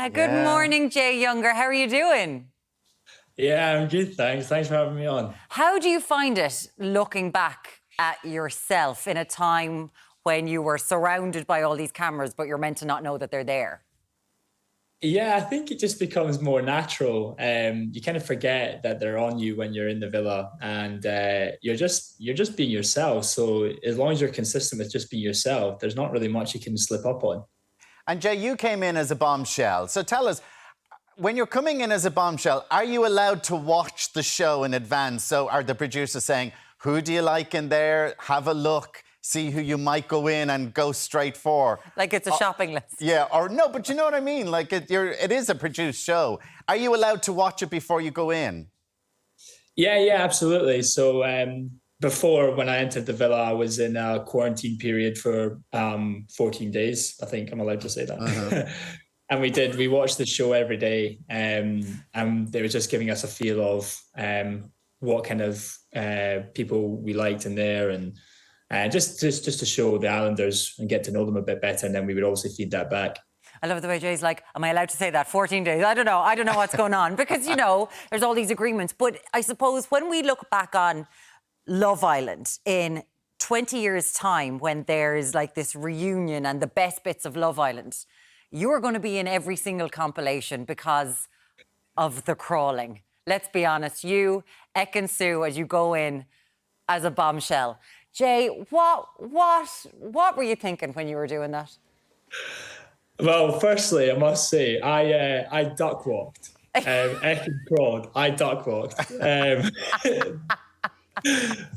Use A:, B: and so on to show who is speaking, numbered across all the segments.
A: Good morning, Jay Younger. How are you doing?
B: Yeah, I'm good, thanks. Thanks for having me on.
A: How do you find it looking back at yourself in a time when you were surrounded by all these cameras, but you're meant to not know that they're there?
B: Yeah, I think it just becomes more natural. You kind of forget that they're on you when you're in the villa, and you're just being yourself. So as long as you're consistent with just being yourself, there's not really much you can slip up on.
C: And Jay, you came in as a bombshell. So tell us, when you're coming in as a bombshell, are you allowed to watch the show in advance? So are the producers saying, who do you like in there? Have a look, see who you might go in and go straight for.
A: Like it's a shopping list.
C: Yeah, or no, but you know what I mean? Like it is a produced show. Are you allowed to watch it before you go in?
B: Yeah, absolutely. So before, when I entered the villa, I was in a quarantine period for 14 days. I think I'm allowed to say that.
C: Uh-huh.
B: And we watched the show every day, and they were just giving us a feel of what kind of people we liked in there, and just to show the Islanders and get to know them a bit better, and then we would also feed that back.
A: I love the way Jay's like, am I allowed to say that? 14 days. I don't know what's going on. Because, you know, there's all these agreements. But I suppose when we look back on Love Island in 20 years' time, when there's like this reunion and the best bits of Love Island, you are going to be in every single compilation because of the crawling. Let's be honest. You, Ek and Sue, as you go in as a bombshell. Jay, what were you thinking when you were doing that?
B: Well, firstly, I must say, I duck walked. Ek and crawled. I duck walked.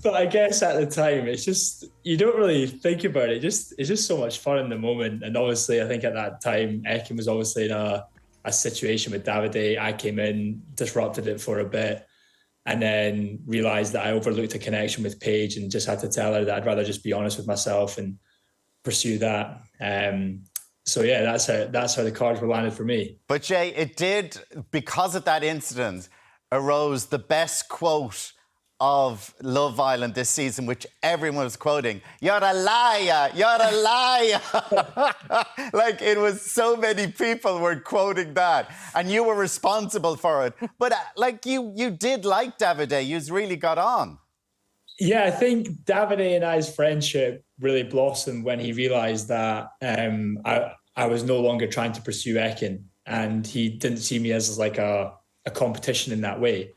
B: But I guess at the time, it's just, you don't really think about it. It's just so much fun in the moment. And obviously, I think at that time, Ekin was obviously in a situation with Davide. I came in, disrupted it for a bit, and then realised that I overlooked a connection with Paige and just had to tell her that I'd rather just be honest with myself and pursue that. So yeah, that's how the cards were landed for me.
C: But Jay, it did, because of that incident, arose the best quote of Love Island this season, which everyone was quoting. You're a liar, you're a liar. Like, it was so many people were quoting that, and you were responsible for it. But like, you did like Davide, you really got on.
B: Yeah, I think Davide and I's friendship really blossomed when he realised that I was no longer trying to pursue Ekin, and he didn't see me as like a competition in that way.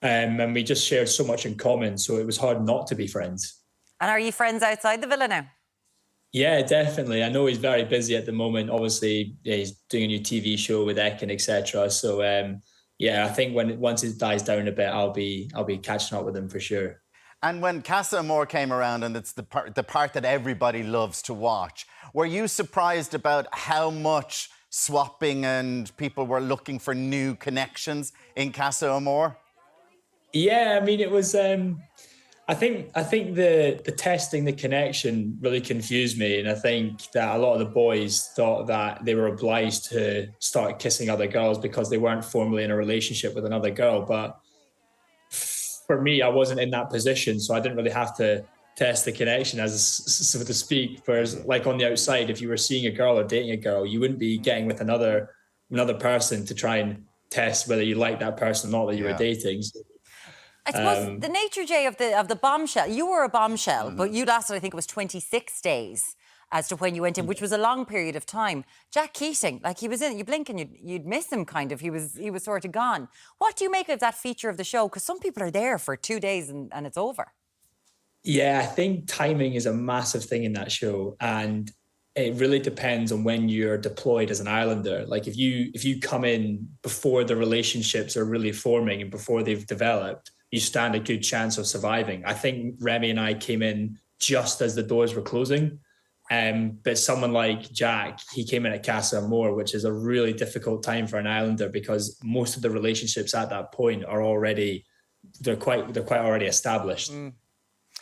B: And we just shared so much in common, so it was hard not to be friends. And
A: are you friends outside the villa now?
B: Yeah, definitely. I know he's very busy at the moment. Obviously, yeah, he's doing a new TV show with Ekin, etc. So yeah, I think once it dies down a bit, I'll be catching up with him for sure.
C: And when Casa Amor came around, and it's the part that everybody loves to watch, were you surprised about how much swapping and people were looking for new connections in Casa Amor?
B: Yeah, I mean, it was. I think the testing the connection really confused me, and I think that a lot of the boys thought that they were obliged to start kissing other girls because they weren't formally in a relationship with another girl. But for me, I wasn't in that position, so I didn't really have to test the connection, as so to speak. Whereas, like on the outside, if you were seeing a girl or dating a girl, you wouldn't be getting with another person to try and test whether you like that person or not that you were dating. So,
A: I suppose the nature, Jay, of the bombshell, you were a bombshell, but you lasted, I think it was 26 days as to when you went in, which was a long period of time. Jack Keating, like, he was in, you blink and you'd miss him, kind of. He was sort of gone. What do you make of that feature of the show? Because some people are there for 2 days and it's over.
B: Yeah, I think timing is a massive thing in that show, and it really depends on when you're deployed as an Islander. Like, if you come in before the relationships are really forming and before they've developed, you stand a good chance of surviving. I think Remy and I came in just as the doors were closing. But someone like Jack, he came in at Casa Amor, which is a really difficult time for an Islander because most of the relationships at that point are already, they're quite already established.
C: Mm.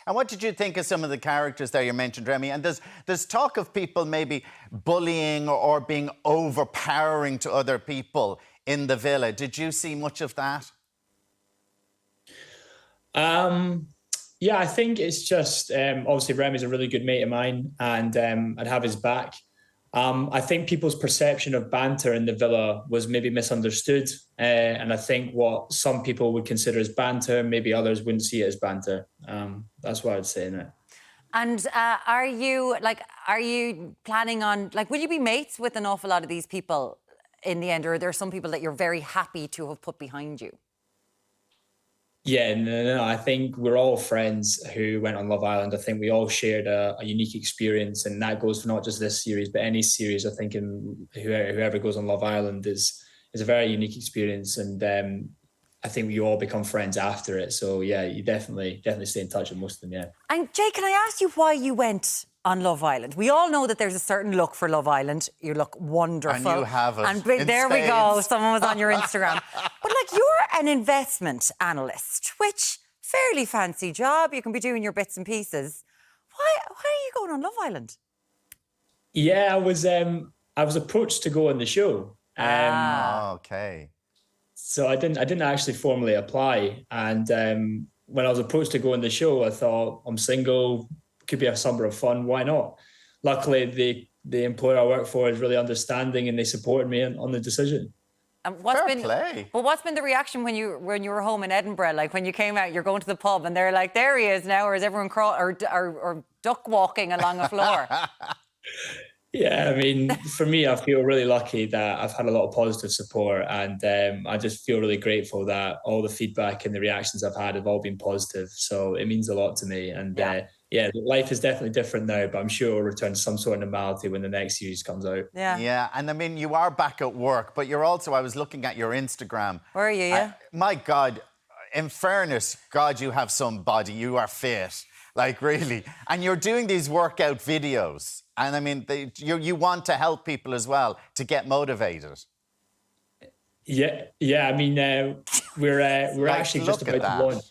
C: And what did you think of some of the characters there you mentioned, Remy? And there's talk of people maybe bullying or being overpowering to other people in the villa. Did you see much of that?
B: Yeah, I think it's just obviously Remy's a really good mate of mine, and I'd have his back. I think people's perception of banter in the villa was maybe misunderstood. And I think what some people would consider as banter, maybe others wouldn't see it as banter. That's what I'd say in it.
A: And are you planning on, like, will you be mates with an awful lot of these people in the end? Or are there some people that you're very happy to have put behind you?
B: Yeah, no. I think we're all friends who went on Love Island. I think we all shared a unique experience, and that goes for not just this series, but any series. I think whoever goes on Love Island is a very unique experience, and I think we all become friends after it. So yeah, you definitely stay in touch with most of them. Yeah.
A: And Jay, can I ask you why you went on Love Island? We all know that there's a certain look for Love Island. You look wonderful.
C: And you have it.
A: And there we go. Someone was on your Instagram. But like, you're an investment analyst, which fairly fancy job. You can be doing your bits and pieces. Why are you going on Love Island?
B: Yeah, I was approached to go on the show.
C: Okay.
B: So I didn't actually formally apply. And when I was approached to go on the show, I thought, I'm single, could be a summer of fun, why not? Luckily, the employer I work for is really understanding, and they supported me on the decision.
A: And
C: Fair play.
A: Well, what's been the reaction when you were home in Edinburgh? Like when you came out, you're going to the pub and they're like, there he is now, or is everyone or duck walking along a floor?
B: Yeah, I mean, for me, I feel really lucky that I've had a lot of positive support, and I just feel really grateful that all the feedback and the reactions I've had have all been positive. So it means a lot to me. And life is definitely different now, but I'm sure it'll return to some sort of normality when the next series comes out.
A: Yeah.
C: And I mean, you are back at work, but you're also, I was looking at your Instagram.
A: Where are you, yeah?
C: My God, in fairness, God, you have some body. You are fit, like really. And you're doing these workout videos. And I mean, you want to help people as well to get motivated.
B: Yeah. I mean, we're actually just about to launch.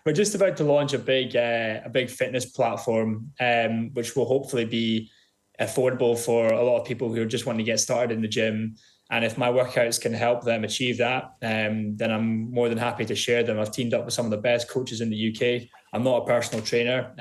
B: We're just about to launch a big fitness platform, which will hopefully be affordable for a lot of people who are just wanting to get started in the gym. And if my workouts can help them achieve that, then I'm more than happy to share them. I've teamed up with some of the best coaches in the UK. I'm not a personal trainer,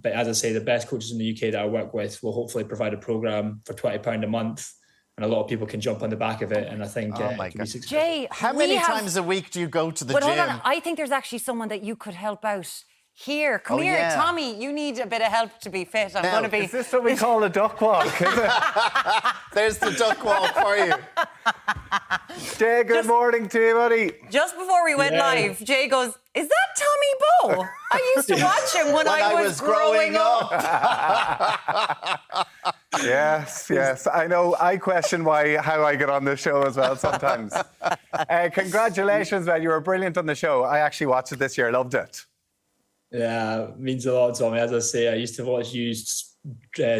B: but as I say, the best coaches in the UK that I work with will hopefully provide a program for £20 a month. And a lot of people can jump on the back of it. And I think
C: oh my God.
A: Jay,
C: how many times a week do you go to the gym?
A: Hold on, I think there's actually someone that you could help out. Here, come here.
C: Yeah.
A: Tommy, you need a bit of help to be fit. I'm going to be...
D: Is this what we call a duck walk, is it?
C: There's the duck walk for you.
D: Jay, good morning to you, buddy.
A: Just before we went live, Jay goes, is that Tommy Bowe? I used to watch him when I was growing up.
D: Yes. I know. I question how I get on this show as well sometimes. Congratulations, man. You were brilliant on the show. I actually watched it this year. Loved it.
B: Yeah, it means a lot to me. As I say, I used to watch Hughes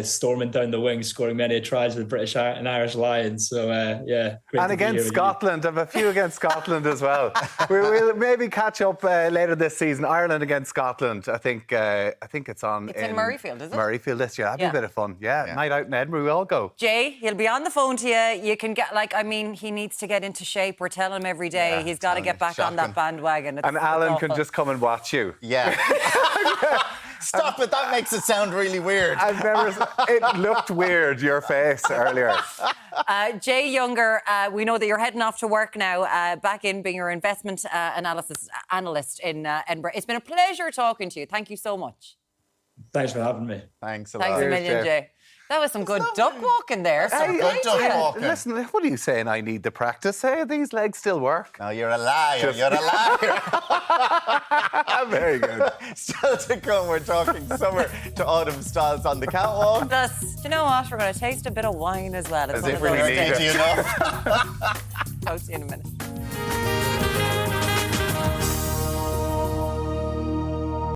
B: storming down the wing, scoring many tries with British and Irish Lions. So, yeah.
D: And against Scotland. I have a few against Scotland as well. We'll maybe catch up later this season. Ireland against Scotland. I think it's on.
A: It's in Murrayfield, is it?
D: Murrayfield this year. That'd be a bit of fun. Yeah. Night out in Edinburgh, we all go.
A: Jay, he'll be on the phone to you. You can get, he needs to get into shape. We're telling him every day he's got to get back on that bandwagon.
D: And Alan can just come and watch you.
C: Yeah. Stop it, that makes it sound really weird.
D: It looked weird, your face earlier.
A: Jay Younger, we know that you're heading off to work now, back in being your investment analyst in Edinburgh. It's been a pleasure talking to you. Thank you so much.
B: Thanks for having me.
C: Thanks a lot.
A: Thanks a million, Jay. That was some good duck walking there.
C: Good duck walking.
D: Listen, what are you saying? I need the practice. Hey, these legs still work.
C: No, you're a liar. You're a liar.
D: Very good.
C: Still to come, we're talking summer to autumn styles on the catwalk.
A: Plus, do you know what? We're going to taste a bit of wine as well. It's
D: As
A: one
D: if
A: of
D: we
A: those
D: need
A: days.
C: Do you know?
A: Talk to you in a minute.